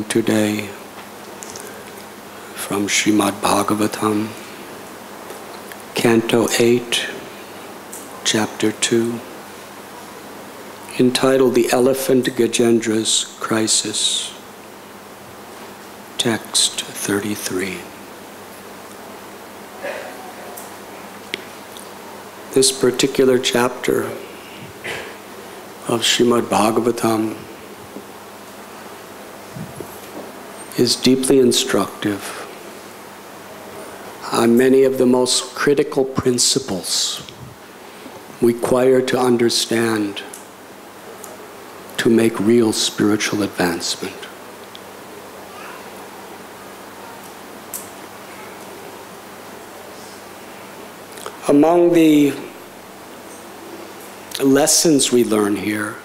today from Srimad Bhagavatam, Canto 8, Chapter 2, entitled The Elephant Gajendra's Crisis, Text 33. This particular chapter of Srimad Bhagavatam is deeply instructive on many of the most critical principles required to understand to make real spiritual advancement. Among the lessons we learn here,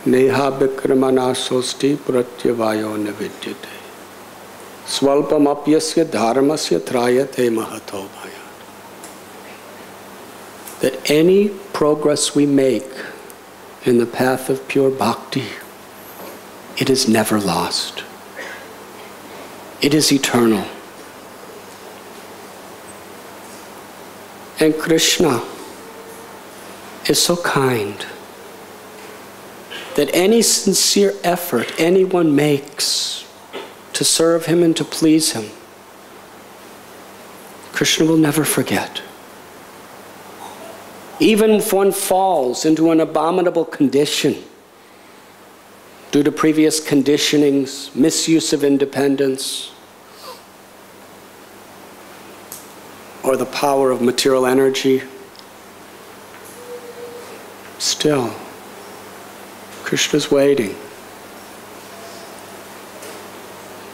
Neha Bikramana Sosti Pratyavayo Navidyate Swalpam Apyasya Dharmasya Trayate Mahato Bhayat. That any progress we make in the path of pure bhakti, it is never lost. It is eternal. And Krishna is so kind that any sincere effort anyone makes to serve him and to please him, Krishna will never forget. Even if one falls into an abominable condition due to previous conditionings, misuse of independence, or the power of material energy, still, Krishna's waiting.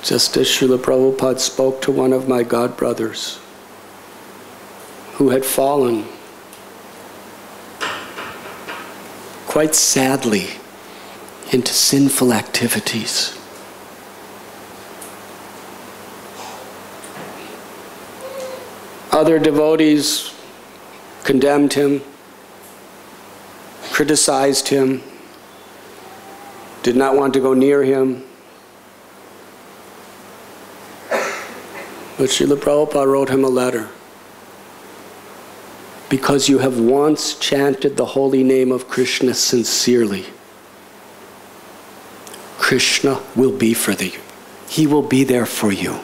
Just as Srila Prabhupada spoke to one of my godbrothers who had fallen quite sadly into sinful activities. Other devotees condemned him, criticized him, did not want to go near him. But Srila Prabhupada wrote him a letter. Because you have once chanted the holy name of Krishna sincerely, Krishna will be for you. He will be there for you.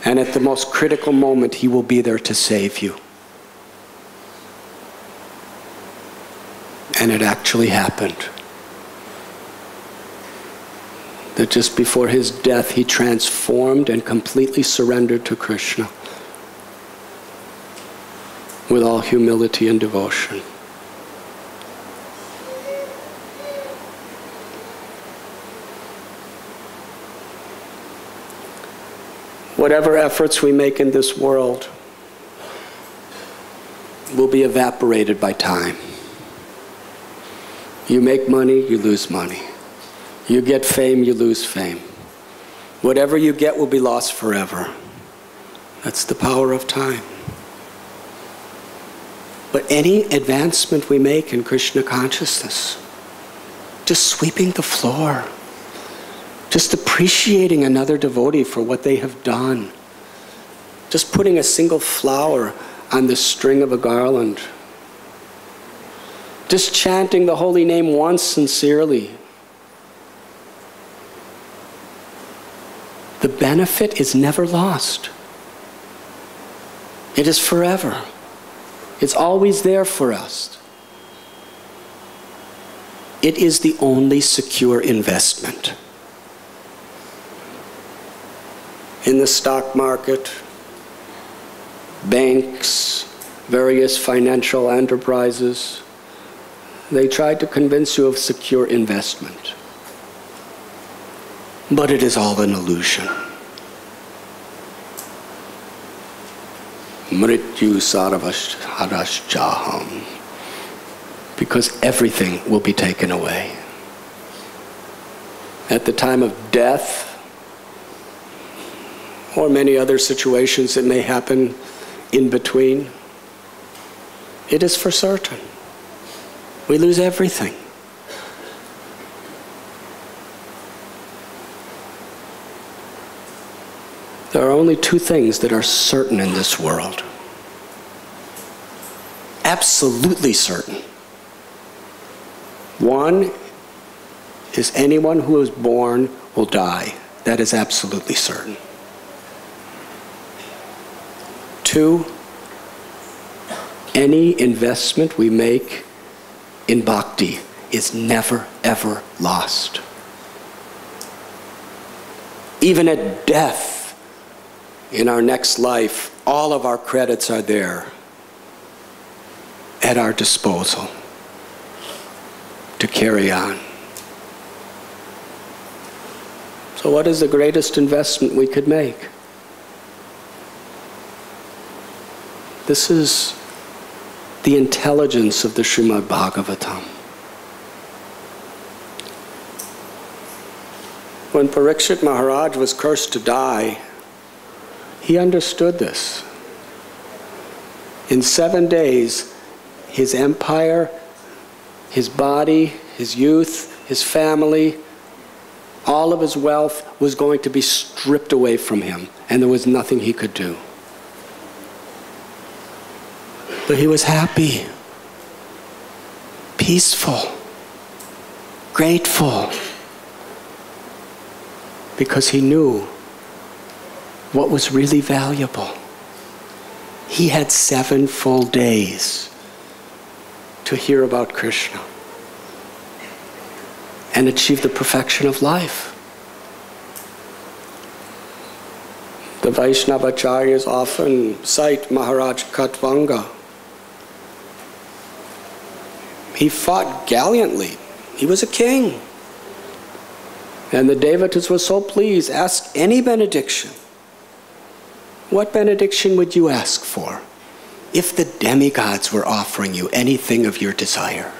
And at the most critical moment, he will be there to save you. And it actually happened. That just before his death, he transformed and completely surrendered to Krishna with all humility and devotion. Whatever efforts we make in this world will be evaporated by time. You make money, you lose money. You get fame, you lose fame. Whatever you get will be lost forever. That's the power of time. But any advancement we make in Krishna consciousness, just sweeping the floor, just appreciating another devotee for what they have done, just putting a single flower on the string of a garland, just chanting the holy name once sincerely, the benefit is never lost. It is forever. It's always there for us. It is the only secure investment. In the stock market, banks, various financial enterprises, they tried to convince you of secure investment. But it is all an illusion. Mrityu sarvastharaschaham. Because everything will be taken away. At the time of death, or many other situations that may happen in between, it is for certain. We lose everything. There are only two things that are certain in this world. Absolutely certain. One is anyone who is born will die. That is absolutely certain. Two, any investment we make in bhakti is never, ever lost. Even at death, in our next life, all of our credits are there at our disposal to carry on. So what is the greatest investment we could make? This is the intelligence of the Srimad Bhagavatam. When Parikshit Maharaj was cursed to die, he understood this. In 7 days, his empire, his body, his youth, his family, all of his wealth was going to be stripped away from him, and there was nothing he could do. But he was happy, peaceful, grateful, because he knew what was really valuable. He had 7 full days to hear about Krishna and achieve the perfection of life. The Vaishnavacharyas often cite Maharaj Katvanga. He fought gallantly. He was a king. And the devatas were so pleased. Ask any benediction. What benediction would you ask for if the demigods were offering you anything of your desire?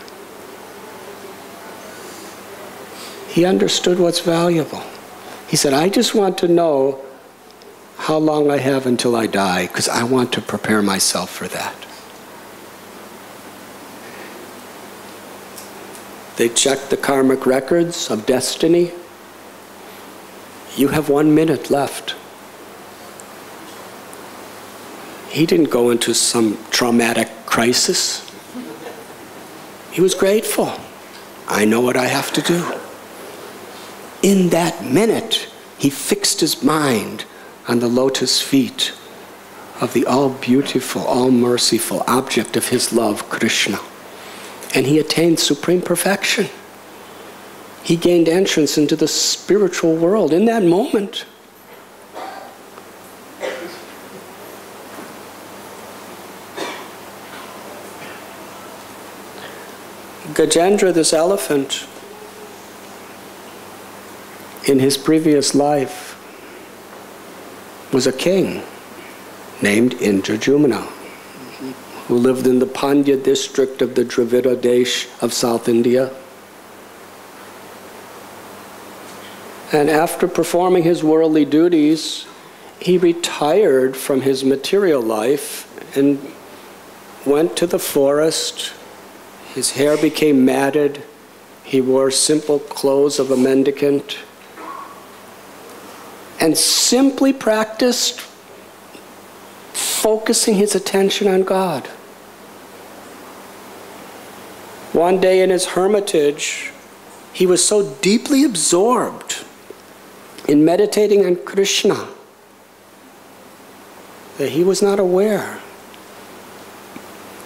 He understood what's valuable. He said, I just want to know how long I have until I die, because I want to prepare myself for that. They checked the karmic records of destiny. You have 1 minute left. He didn't go into some traumatic crisis. He was grateful. I know what I have to do. In that minute, he fixed his mind on the lotus feet of the all-beautiful, all-merciful object of his love, Krishna. And he attained supreme perfection. He gained entrance into the spiritual world in that moment. Gajendra, this elephant, in his previous life, was a king named Indrajumna, who lived in the Pandya district of the Dravida Desh of South India. And after performing his worldly duties, he retired from his material life and went to the forest. His hair became matted. He wore simple clothes of a mendicant and simply practiced focusing his attention on God. One day in his hermitage, he was so deeply absorbed in meditating on Krishna that he was not aware.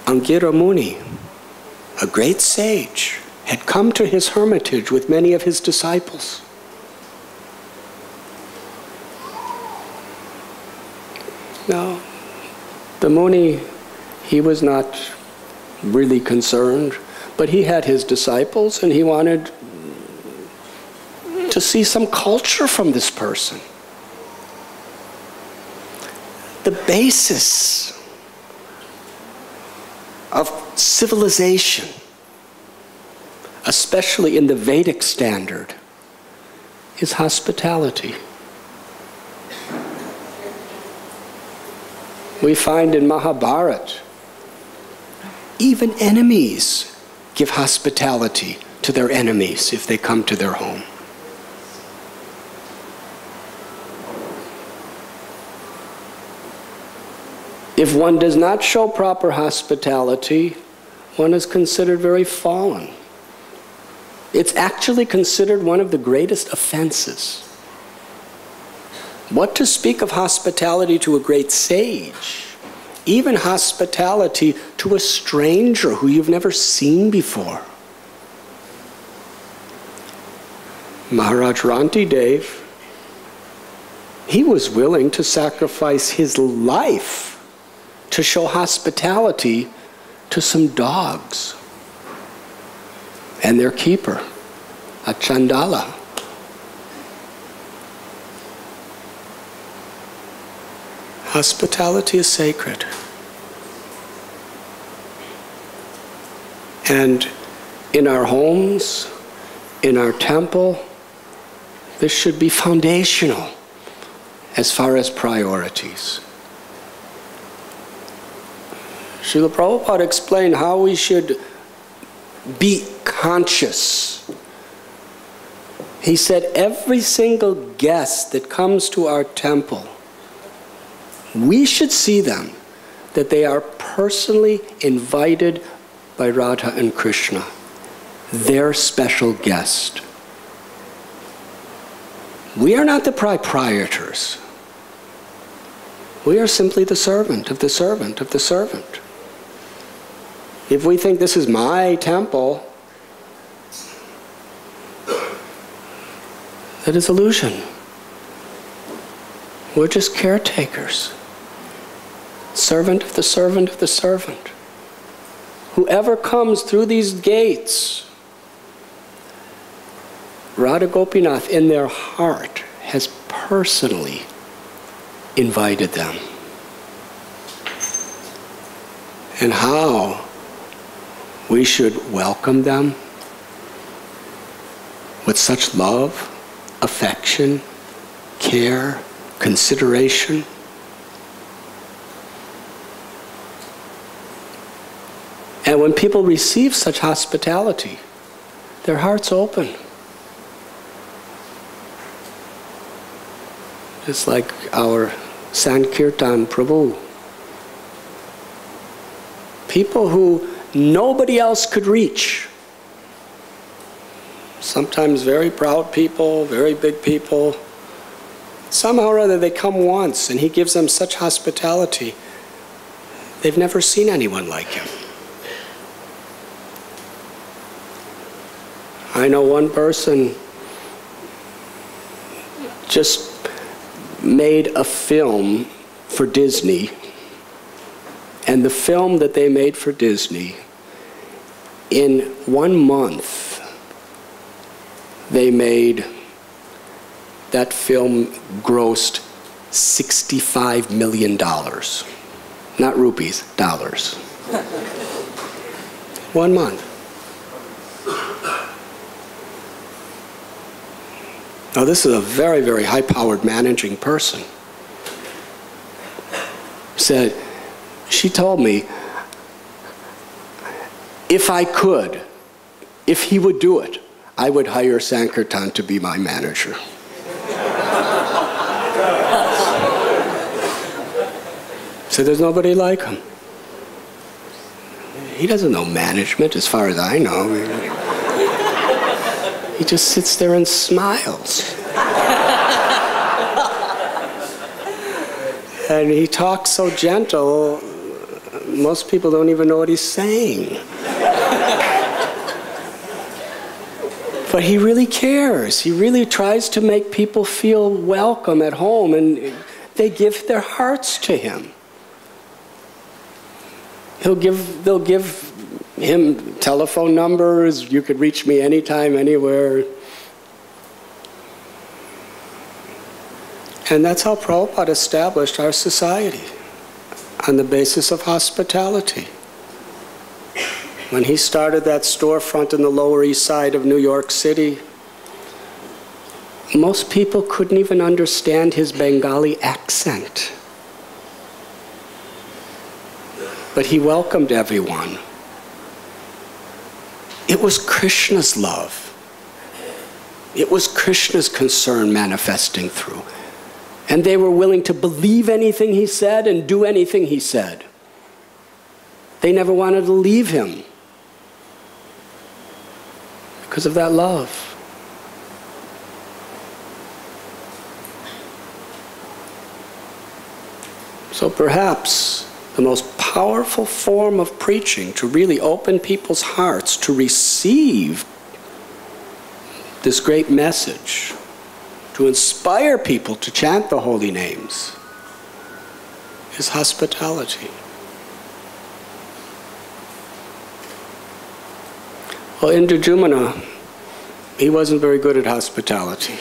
Angira Muni, a great sage, had come to his hermitage with many of his disciples. Now, the Muni, he was not really concerned, but he had his disciples and he wanted to see some culture from this person. The basis of civilization, especially in the Vedic standard, is hospitality. We find in Mahabharata, even enemies give hospitality to their enemies if they come to their home. If one does not show proper hospitality, one is considered very fallen. It's actually considered one of the greatest offenses. What to speak of hospitality to a great sage? Even hospitality to a stranger who you've never seen before. Maharaj Ranti Dev, he was willing to sacrifice his life to show hospitality to some dogs and their keeper, a Chandala. Hospitality is sacred. And in our homes, in our temple, this should be foundational as far as priorities. Srila Prabhupada explained how we should be conscious. He said every single guest that comes to our temple, we should see them that they are personally invited by Radha and Krishna, their special guest. We are not the proprietors. We are simply the servant of the servant of the servant. If we think this is my temple, that is illusion. We're just caretakers. Servant of the servant of the servant. Whoever comes through these gates, Radha Gopinath in their heart has personally invited them. And how we should welcome them with such love, affection, care, consideration. And when people receive such hospitality, their hearts open. It's like our Sankirtan Prabhu. People who nobody else could reach. Sometimes very proud people, very big people. Somehow or other they come once and he gives them such hospitality. They've never seen anyone like him. I know one person just made a film for Disney, and the film that they made for Disney, in 1 month, they made, that film grossed $65 million. Not rupees, dollars. 1 month. Now this is a very, very high-powered managing person. Said, she told me, if I could, if he would do it, I would hire Sankirtan to be my manager. So there's nobody like him. He doesn't know management as far as I know. He just sits there and smiles. And he talks so gentle, most people don't even know what he's saying. But he really cares. He really tries to make people feel welcome at home, and they give their hearts to him. They'll give him telephone numbers. You could reach me anytime, anywhere. And that's how Prabhupada established our society, on the basis of hospitality. When he started that storefront in the Lower East Side of New York City, most people couldn't even understand his Bengali accent. But he welcomed everyone. It was Krishna's love. It was Krishna's concern manifesting through. And they were willing to believe anything he said and do anything he said. They never wanted to leave him because of that love. So perhaps the most powerful form of preaching to really open people's hearts to receive this great message, to inspire people to chant the holy names, is hospitality. Well, Indradyumna, he wasn't very good at hospitality.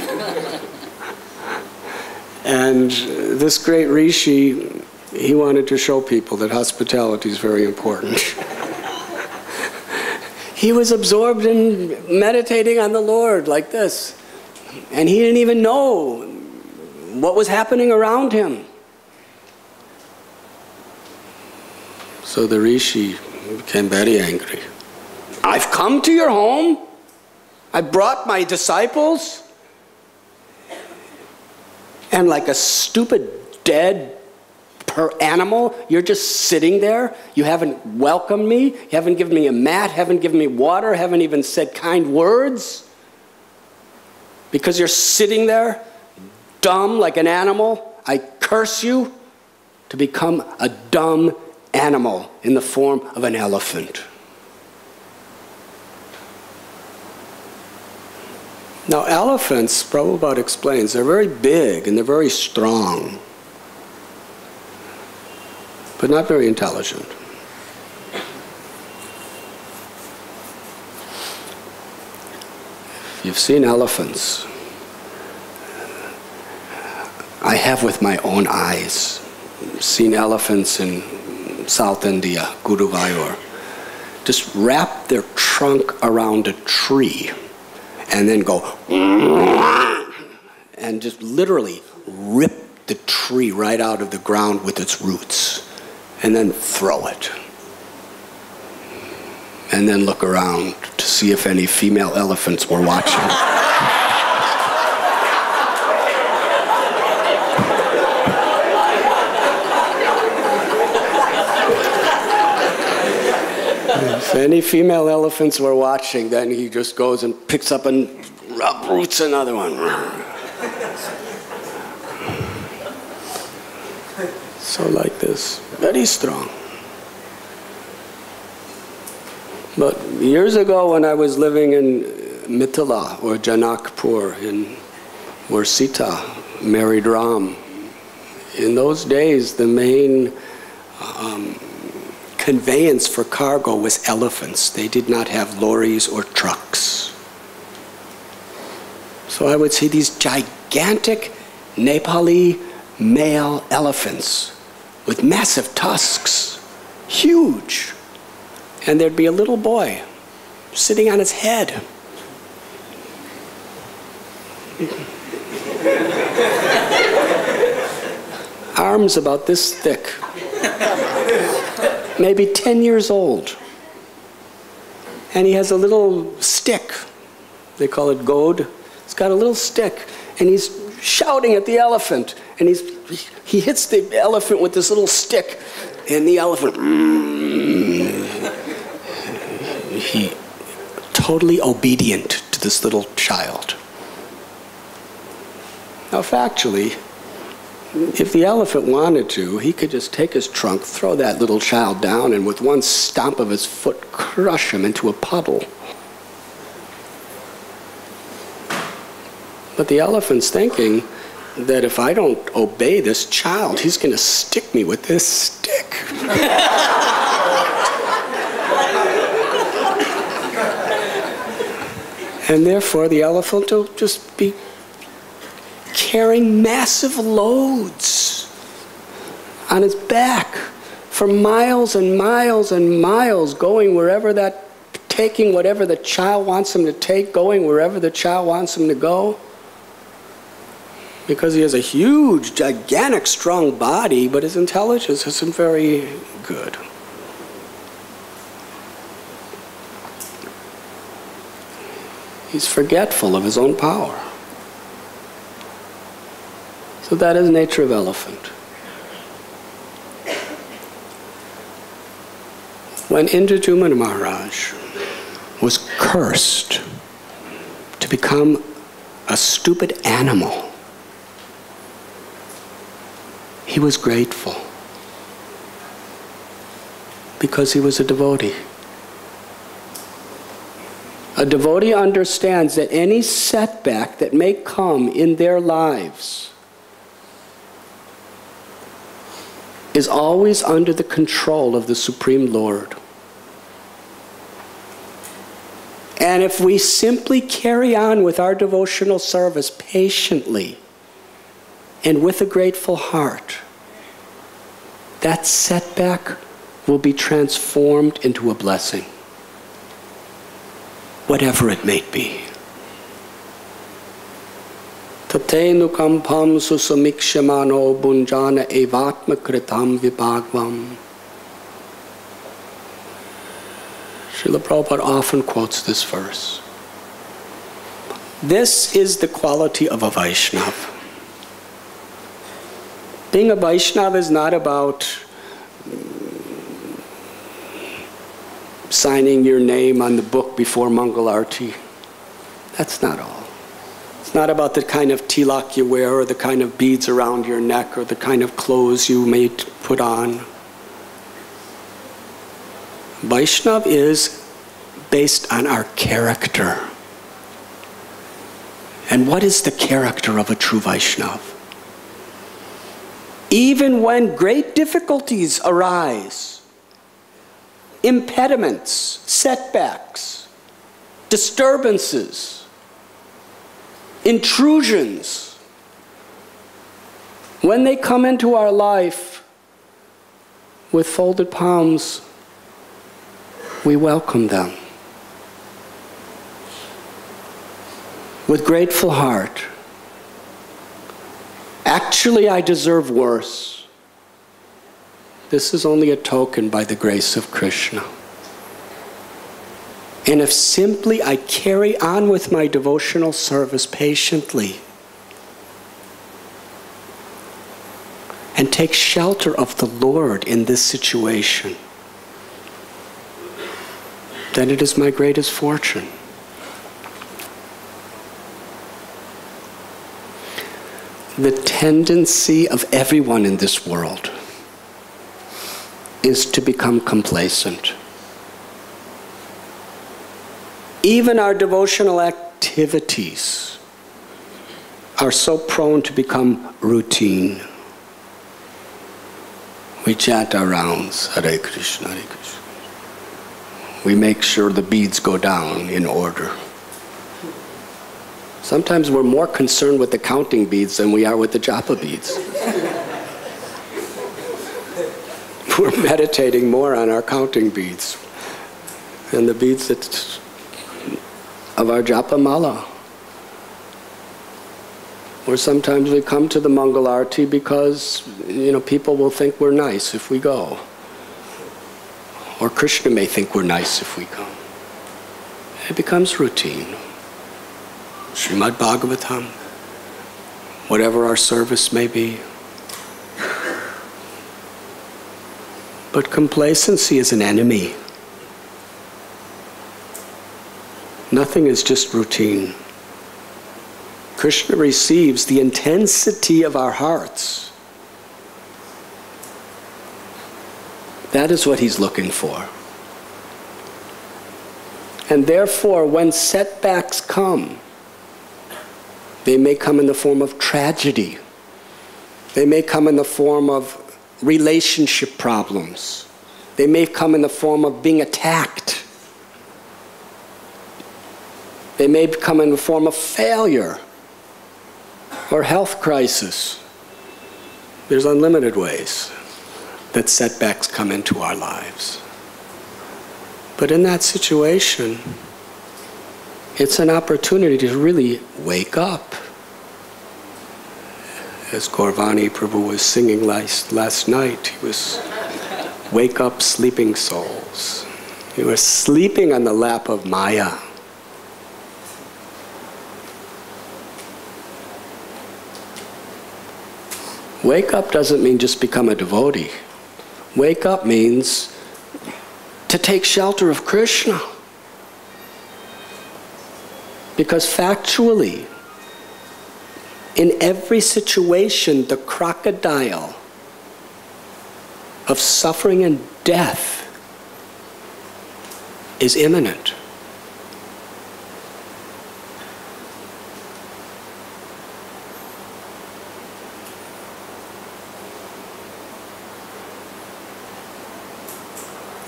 And this great rishi, he wanted to show people that hospitality is very important. He was absorbed in meditating on the Lord like this. And he didn't even know what was happening around him. So the rishi became very angry. I've come to your home. I brought my disciples. And like a stupid, dead animal, you're just sitting there. You haven't welcomed me. You haven't given me a mat, haven't given me water, haven't even said kind words. Because you're sitting there, dumb like an animal, I curse you to become a dumb animal in the form of an elephant. Now elephants, Prabhupada explains, they're very big and they're very strong, but not very intelligent. If you've seen elephants, I have with my own eyes seen elephants in South India, Guruvayur, just wrap their trunk around a tree and then go and just literally rip the tree right out of the ground with its roots and then throw it. And then look around to see if any female elephants were watching. If any female elephants were watching, then he just goes and picks up and uproots another one. So like this, very strong. But years ago when I was living in Mithila or Janakpur, where Sita married Ram, in those days the main conveyance for cargo was elephants. They did not have lorries or trucks. So I would see these gigantic Nepali male elephants with massive tusks, huge. And there'd be a little boy sitting on his head. Arms about this thick. Maybe 10 years old. And he has a little stick. They call it god. It's got a little stick. And he's shouting at the elephant. And he hits the elephant with this little stick. And the elephant, he totally obedient to this little child. Now factually, if the elephant wanted to, he could just take his trunk, throw that little child down, and with one stomp of his foot, crush him into a puddle. But the elephant's thinking that if I don't obey this child, he's going to stick me with this stick. And therefore, the elephant will just be carrying massive loads on his back for miles and miles and miles, going wherever taking whatever the child wants him to take, going wherever the child wants him to go. Because he has a huge, gigantic, strong body, but his intelligence isn't very good. He's forgetful of his own power. So that is the nature of elephant. When Indradyumna Maharaj was cursed to become a stupid animal, he was grateful because he was a devotee. A devotee understands that any setback that may come in their lives is always under the control of the Supreme Lord. And if we simply carry on with our devotional service patiently and with a grateful heart, that setback will be transformed into a blessing, whatever it may be. Tatenu kampam susamikshemano bunjana evatma kritam vibhagvam. Srila Prabhupada often quotes this verse. This is the quality of a Vaishnava. Being a Vaishnava is not about signing your name on the book before Mangal Arati. That's not all. It's not about the kind of tilak you wear or the kind of beads around your neck or the kind of clothes you may put on. Vaishnava is based on our character. And what is the character of a true Vaishnava? Even when great difficulties arise, impediments, setbacks, disturbances, intrusions, when they come into our life with folded palms, we welcome them with grateful heart. Actually, I deserve worse. This is only a token by the grace of Krishna. And if simply I carry on with my devotional service patiently and take shelter of the Lord in this situation, then it is my greatest fortune. The tendency of everyone in this world is to become complacent. Even our devotional activities are so prone to become routine. We chant our rounds, Hare Krishna, Hare Krishna. We make sure the beads go down in order. Sometimes we're more concerned with the counting beads than we are with the japa beads. We're meditating more on our counting beads than the beads of our japa mala. Or sometimes we come to the Mangal Arati because, people will think we're nice if we go. Or Krishna may think we're nice if we come. It becomes routine. Srimad Bhagavatam, whatever our service may be. But complacency is an enemy. Nothing is just routine. Krishna receives the intensity of our hearts. That is what he's looking for. And therefore, when setbacks come, they may come in the form of tragedy. They may come in the form of relationship problems. They may come in the form of being attacked. They may come in the form of failure or health crisis. There's unlimited ways that setbacks come into our lives. But in that situation, it's an opportunity to really wake up. As Gaurvani Prabhu was singing last night, he was, "Wake up, sleeping souls." You were sleeping on the lap of Maya. Wake up doesn't mean just become a devotee. Wake up means to take shelter of Krishna. Because factually, in every situation, the crocodile of suffering and death is imminent.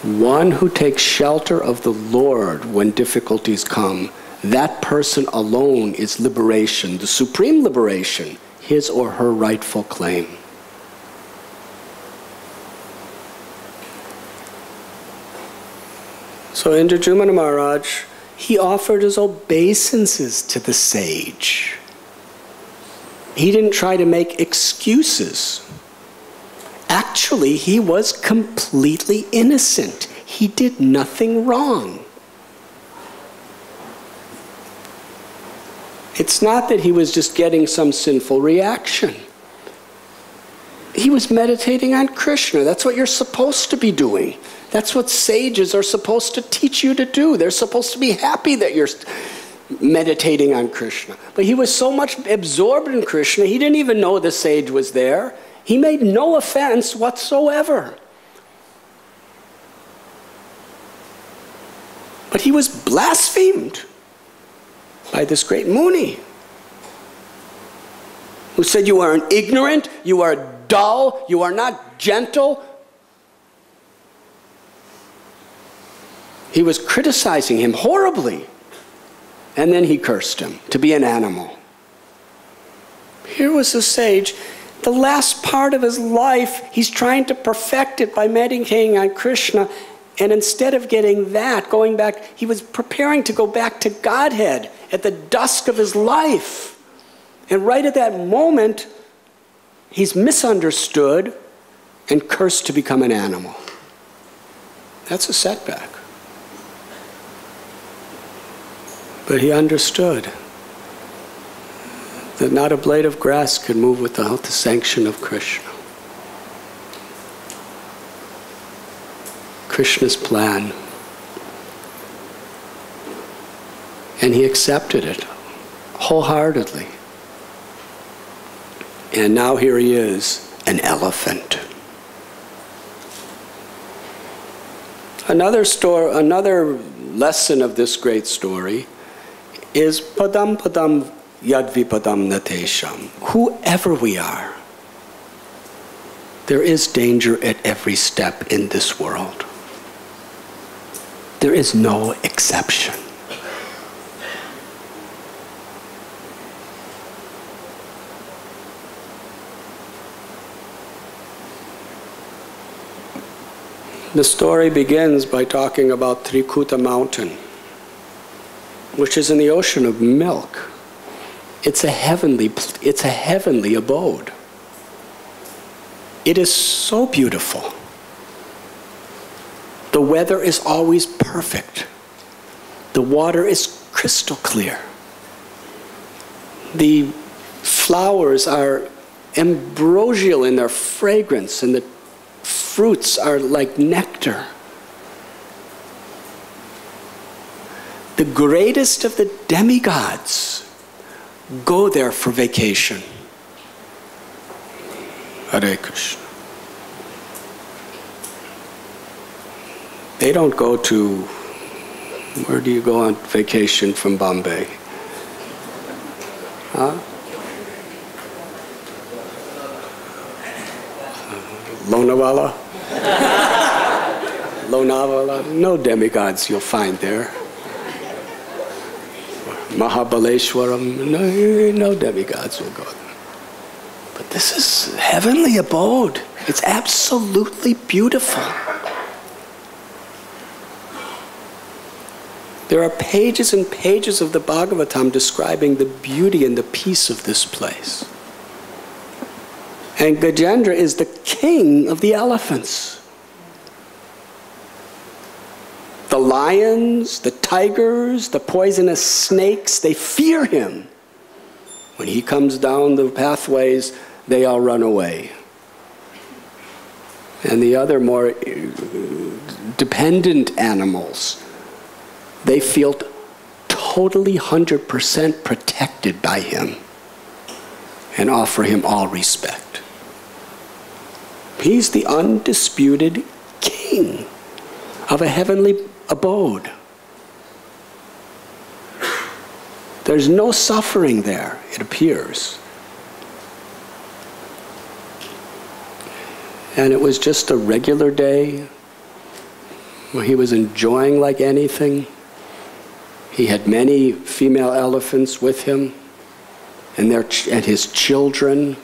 One who takes shelter of the Lord when difficulties come, that person alone is liberation, the supreme liberation, his or her rightful claim. So Indradyumna Maharaj, he offered his obeisances to the sage. He didn't try to make excuses. Actually, he was completely innocent. He did nothing wrong. It's not that he was just getting some sinful reaction. He was meditating on Krishna. That's what you're supposed to be doing. That's what sages are supposed to teach you to do. They're supposed to be happy that you're meditating on Krishna. But he was so much absorbed in Krishna, he didn't even know the sage was there. He made no offense whatsoever. But he was blasphemed by this great Muni, who said, you are an ignorant, you are dull, you are not gentle. He was criticizing him horribly. And then he cursed him to be an animal. Here was the sage. The last part of his life, he's trying to perfect it by meditating on Krishna. And instead of getting that, going back, he was preparing to go back to Godhead at the dusk of his life. And right at that moment, he's misunderstood and cursed to become an animal. That's a setback. But he understood that not a blade of grass could move without the sanction of Krishna. Krishna's plan. And he accepted it wholeheartedly. And now here he is, an elephant. Another lesson of this great story is padam padam yadvipadam natesham. Whoever we are, there is danger at every step in this world. There is no exception. The story begins by talking about Trikuta Mountain, which is in the ocean of milk. It's a heavenly abode. It is so beautiful. The weather is always perfect. The water is crystal clear. The flowers are ambrosial in their fragrance, and the fruits are like nectar. The greatest of the demigods go there for vacation. Hare Krishna. They don't go to, where do you go on vacation from Bombay? Huh? Lonavala? Lonavala? No demigods you'll find there. Mahabaleshwaram, no demigods will go there. But this is heavenly abode. It's absolutely beautiful. There are pages and pages of the Bhagavatam describing the beauty and the peace of this place. And Gajendra is the king of the elephants. The lions, the tigers, the poisonous snakes, they fear him. When he comes down the pathways, they all run away. And the other more dependent animals, they feel totally 100% protected by him and offer him all respect. He's the undisputed king of a heavenly abode. There's no suffering there, it appears. And it was just a regular day where he was enjoying like anything. He had many female elephants with him and his children.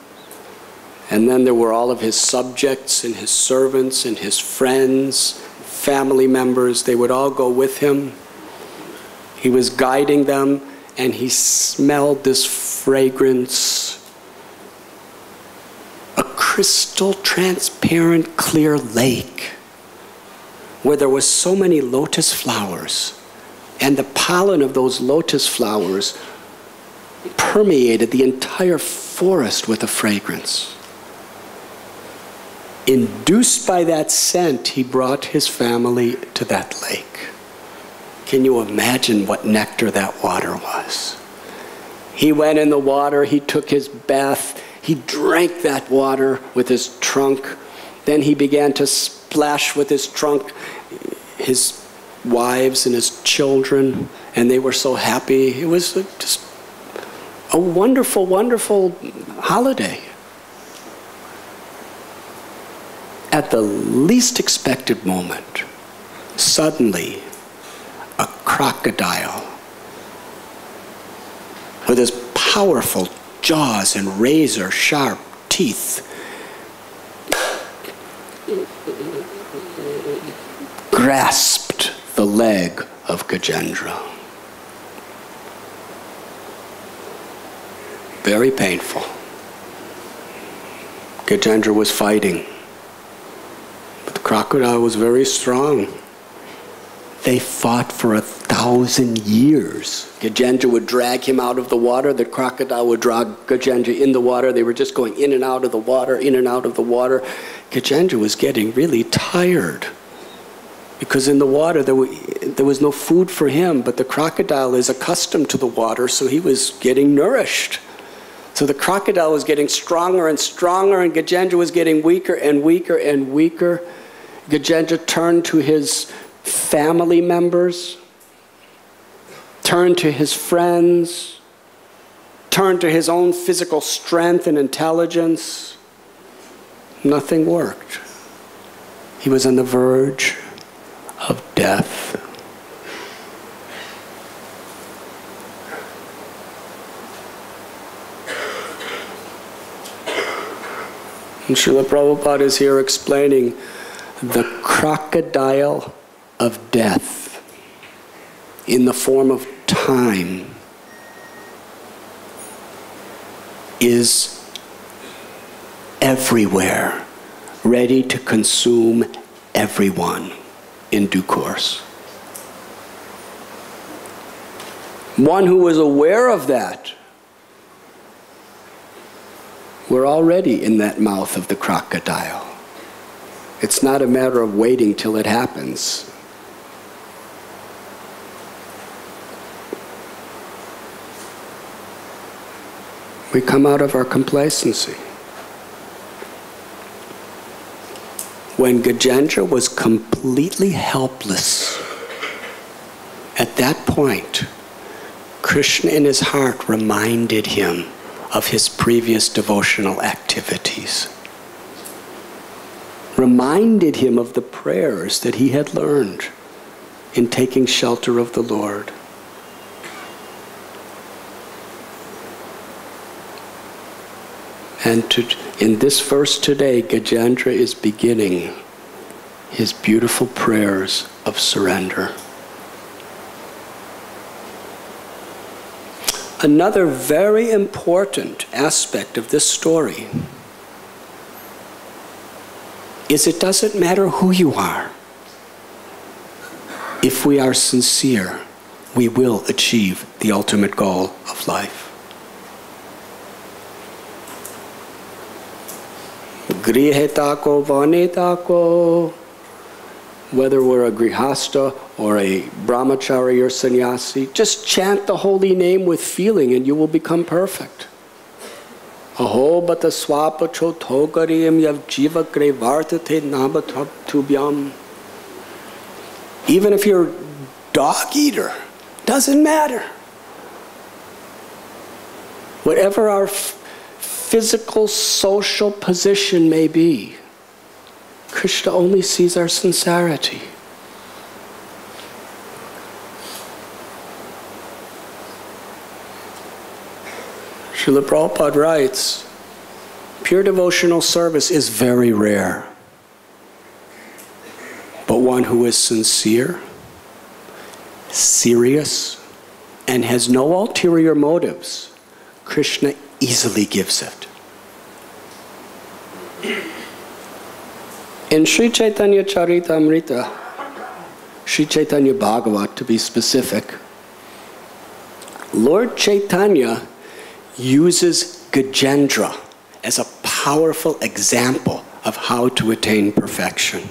And then there were all of his subjects and his servants and his friends, family members. They would all go with him. He was guiding them, and he smelled this fragrance. A crystal transparent clear lake where there was so many lotus flowers, and the pollen of those lotus flowers permeated the entire forest with a fragrance. Induced by that scent, he brought his family to that lake. Can you imagine what nectar that water was? He went in the water, he took his bath, he drank that water with his trunk. Then he began to splash with his trunk his wives and his children, and they were so happy. It was just a wonderful, wonderful holiday. At the least expected moment, suddenly a crocodile with his powerful jaws and razor-sharp teeth grasped the leg of Gajendra. Very painful. Gajendra was fighting, but the crocodile was very strong. They fought for 1,000 years. Gajendra would drag him out of the water. The crocodile would drag Gajendra in the water. They were just going in and out of the water, in and out of the water. Gajendra was getting really tired because in the water there was no food for him, but the crocodile is accustomed to the water, so he was getting nourished. So the crocodile was getting stronger and stronger, and Gajendra was getting weaker and weaker and weaker. Gajendra turned to his family members, turned to his friends, turned to his own physical strength and intelligence. Nothing worked. He was on the verge of death. And Srila Prabhupada is here explaining the crocodile of death in the form of time is everywhere, ready to consume everyone in due course. One who was aware of that, we're already in that mouth of the crocodile. It's not a matter of waiting till it happens. We come out of our complacency. When Gajendra was completely helpless, at that point, Krishna in his heart reminded him of his previous devotional activities. Reminded him of the prayers that he had learned in taking shelter of the Lord. And in this verse today, Gajendra is beginning his beautiful prayers of surrender. Another very important aspect of this story is it doesn't matter who you are. If we are sincere, we will achieve the ultimate goal of life. Grihe tako, vane tako. Whether we're a grihasta or a brahmachari or sannyasi, just chant the holy name with feeling and you will become perfect. Aho bata swapa chotogariyam yav jiva grevartate nabatubhyam. Even if you're a dog eater, doesn't matter. Whatever our physical, social position may be, Krishna only sees our sincerity. Srila Prabhupada writes, pure devotional service is very rare. But one who is sincere, serious, and has no ulterior motives, Krishna easily gives it. In Sri Chaitanya Charitamrita, Sri Chaitanya Bhagavat to be specific, Lord Chaitanya uses Gajendra as a powerful example of how to attain perfection.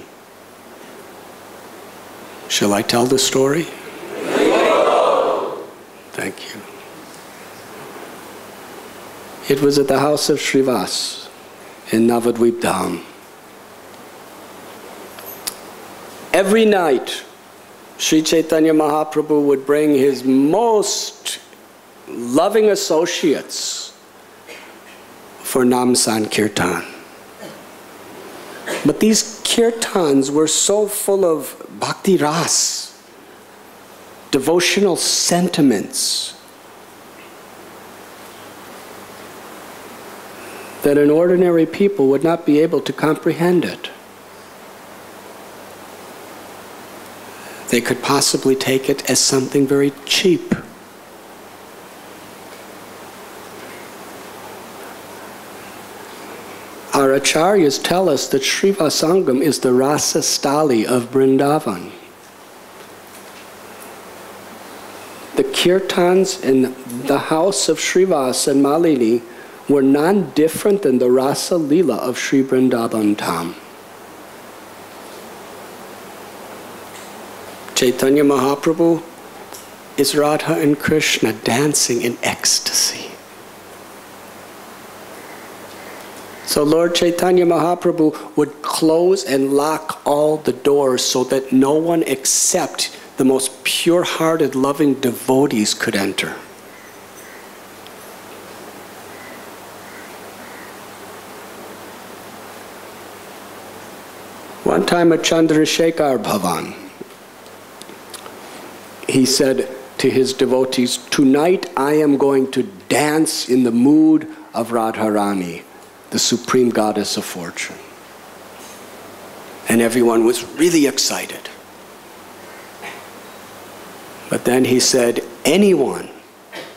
Shall I tell the story? Thank you. It was at the house of Srivas in Navadvip Dham. Every night, Sri Chaitanya Mahaprabhu would bring his most loving associates for Nam Sankirtan. But these kirtans were so full of bhakti ras, devotional sentiments, that an ordinary people would not be able to comprehend it. They could possibly take it as something very cheap. Our acharyas tell us that Srivasangam is the Rasa Stali of Vrindavan. The kirtans in the house of Srivas and Malini were none different than the Rasa Leela of Sri Vrindavan Dham. Chaitanya Mahaprabhu is Radha and Krishna dancing in ecstasy. So Lord Chaitanya Mahaprabhu would close and lock all the doors so that no one except the most pure-hearted, loving devotees could enter. One time at Chandrasekhar Bhavan, he said to his devotees, "Tonight I am going to dance in the mood of Radharani, the supreme goddess of fortune." And everyone was really excited. But then he said, anyone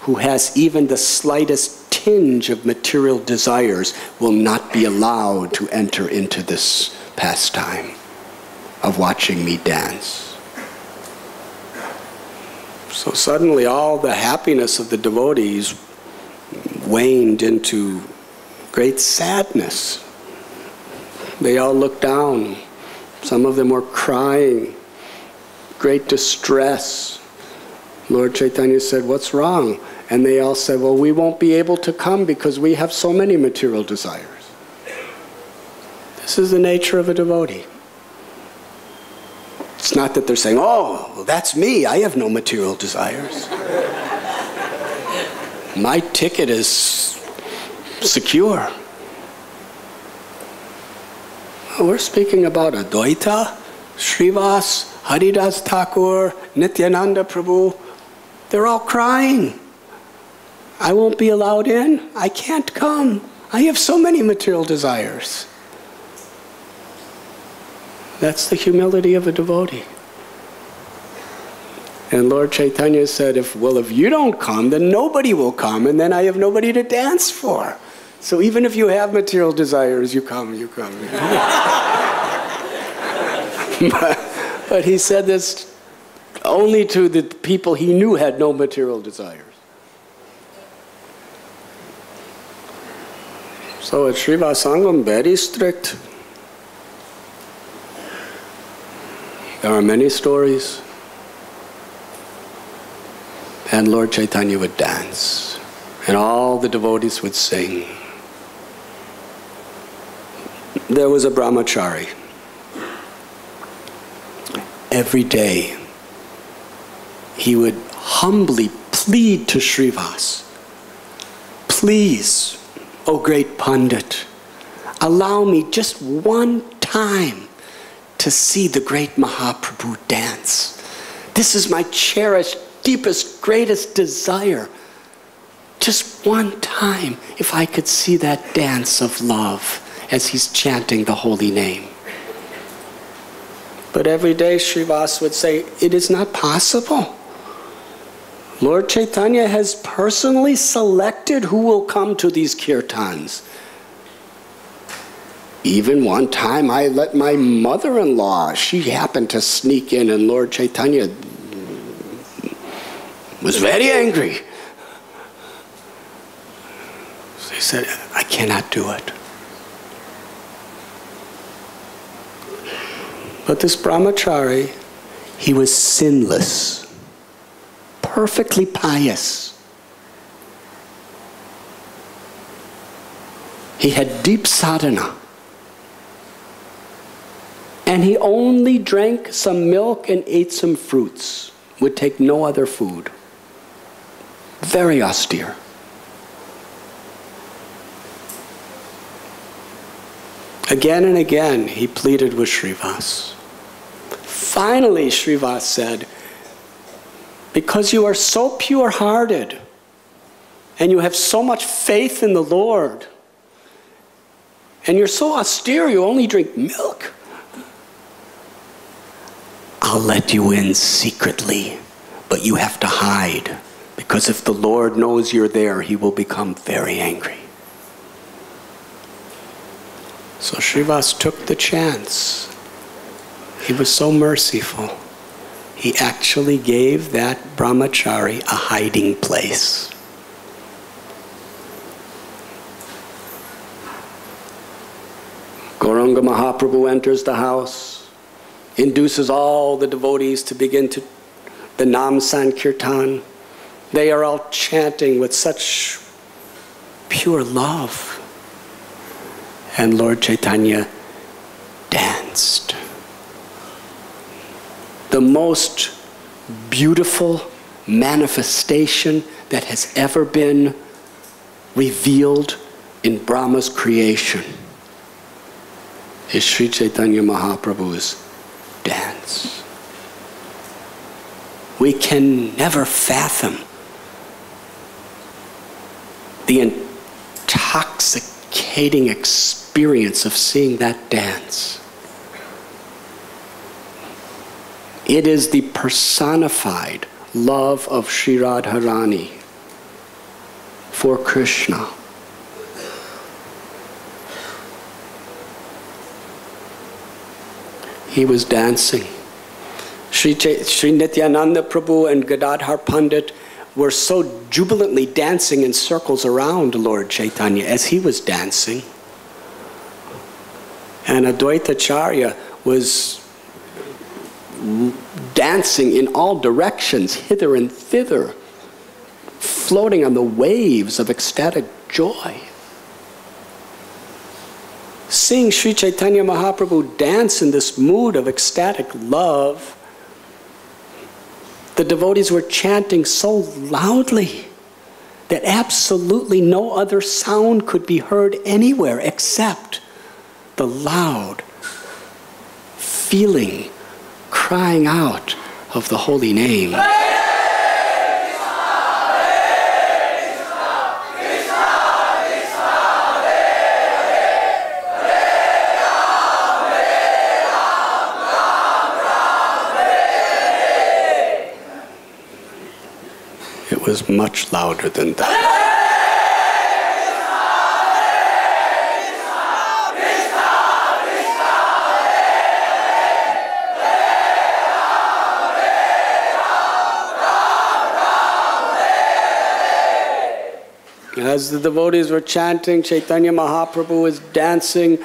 who has even the slightest tinge of material desires will not be allowed to enter into this pastime of watching me dance. So suddenly all the happiness of the devotees waned into great sadness. They all looked down. Some of them were crying, great distress. Lord Chaitanya said, "What's wrong?" And they all said, "Well, we won't be able to come because we have so many material desires." This is the nature of a devotee. It's not that they're saying, "Oh, well, that's me. I have no material desires. My ticket is secure." We're speaking about Advaita, Srivas, Haridas Thakur, Nityananda Prabhu. They're all crying. "I won't be allowed in. I can't come. I have so many material desires." That's the humility of a devotee. And Lord Chaitanya said, if you don't come, then nobody will come, and then I have nobody to dance for. So even if you have material desires, you come. But he said this only to the people he knew had no material desires. So at Srivasangam, very strict. There are many stories. And Lord Chaitanya would dance. And all the devotees would sing. There was a brahmachari. Every day, he would humbly plead to Srivas, please, O great Pandit, allow me just one time to see the great Mahaprabhu dance. This is my cherished, deepest, greatest desire. Just one time, if I could see that dance of love as he's chanting the holy name. But every day Srivas would say, it is not possible. Lord Chaitanya has personally selected who will come to these kirtans. Even one time I let my mother-in-law, she happened to sneak in, and Lord Chaitanya was very angry. So he said, I cannot do it. But this brahmachari, he was sinless, perfectly pious. He had deep sadhana. And he only drank some milk and ate some fruits, would take no other food. Very austere. Again and again, he pleaded with Srivas. Finally, Srivas said, because you are so pure-hearted and you have so much faith in the Lord and you're so austere, you only drink milk, I'll let you in secretly, but you have to hide, because if the Lord knows you're there, he will become very angry. So Srivas took the chance. He was so merciful. He actually gave that brahmachari a hiding place. Gauranga Mahaprabhu enters the house, induces all the devotees to begin to the Nam Sankirtan. They are all chanting with such pure love. And Lord Chaitanya danced. The most beautiful manifestation that has ever been revealed in Brahma's creation is Sri Chaitanya Mahaprabhu's dance. We can never fathom the intoxicating experience of seeing that dance. It is the personified love of Sri Radharani for Krishna. He was dancing. Sri Nityananda Prabhu and Gadadhar Pandit were so jubilantly dancing in circles around Lord Chaitanya as he was dancing. And Advaita Acharya was dancing in all directions, hither and thither, floating on the waves of ecstatic joy. Seeing Sri Chaitanya Mahaprabhu dance in this mood of ecstatic love, the devotees were chanting so loudly that absolutely no other sound could be heard anywhere except the loud, feeling, crying out of the holy name. It was much louder than that. As the devotees were chanting, Chaitanya Mahaprabhu was dancing.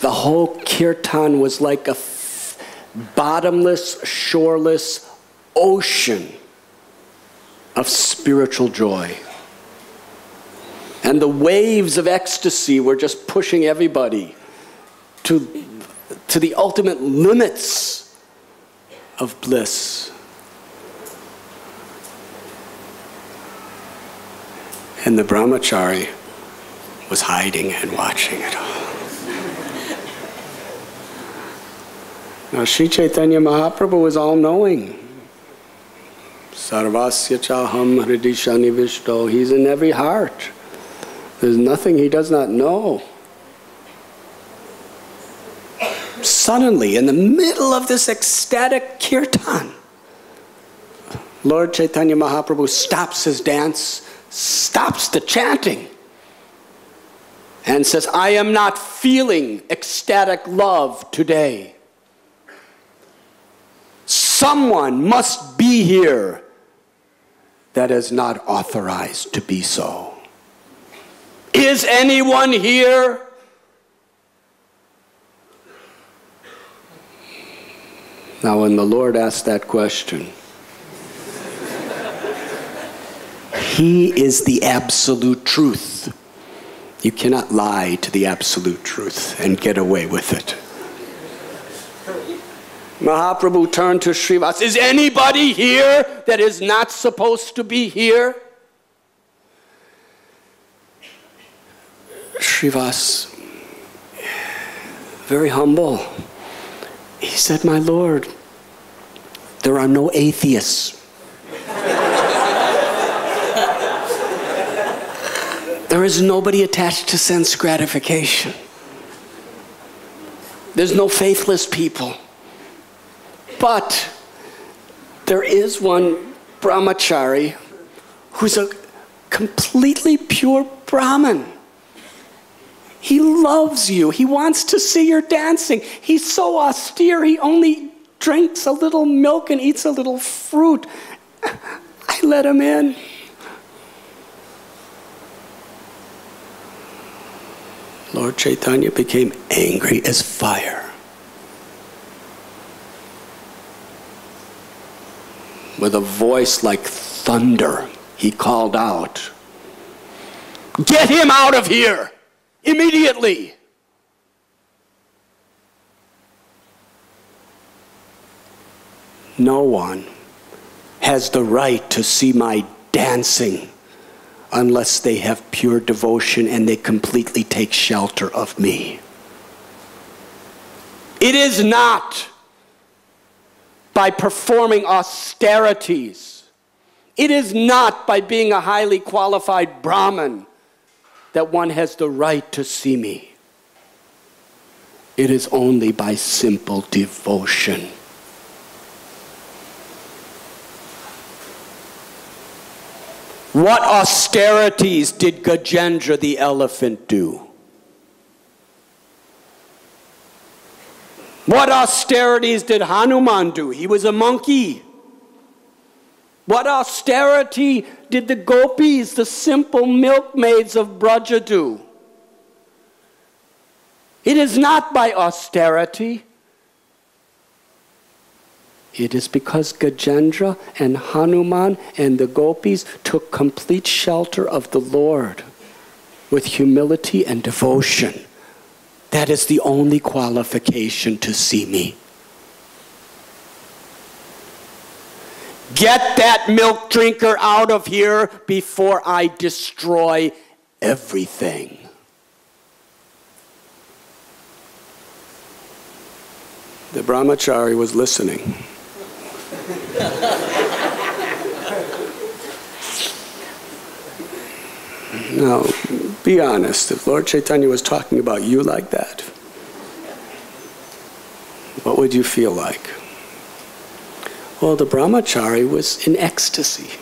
The whole kirtan was like a bottomless, shoreless ocean of spiritual joy. And the waves of ecstasy were just pushing everybody to the ultimate limits of bliss. And the brahmachari was hiding and watching it all. Now, Sri Chaitanya Mahaprabhu was all-knowing. Sarvasya chaham hridisha nivishto. He's in every heart. There's nothing he does not know. Suddenly, in the middle of this ecstatic kirtan, Lord Chaitanya Mahaprabhu stops his dance, stops the chanting, and says, I am not feeling ecstatic love today. Someone must be here that is not authorized to be so. Is anyone here? Now, when the Lord asked that question, He is the absolute truth. You cannot lie to the absolute truth and get away with it. Mahaprabhu turned to Srivas. Is anybody here that is not supposed to be here? Srivas, very humble, he said, my Lord, there are no atheists. There is nobody attached to sense gratification. There's no faithless people. But there is one brahmachari who's a completely pure Brahmin. He loves you. He wants to see your dancing. He's so austere. He only drinks a little milk and eats a little fruit. I let him in. Lord Chaitanya became angry as fire. With a voice like thunder, he called out, "Get him out of here! Immediately!" No one has the right to see my dancing unless they have pure devotion and they completely take shelter of me. It is not by performing austerities. It is not by being a highly qualified Brahmin that one has the right to see me. It is only by simple devotion. What austerities did Gajendra the elephant do? What austerities did Hanuman do? He was a monkey. What austerity did the gopis, the simple milkmaids of Braja, do? It is not by austerity. It is because Gajendra and Hanuman and the gopis took complete shelter of the Lord with humility and devotion. That is the only qualification to see me. Get that milk drinker out of here before I destroy everything. The brahmachari was listening. Now, be honest, if Lord Chaitanya was talking about you like that, what would you feel like? Well, the brahmachari was in ecstasy.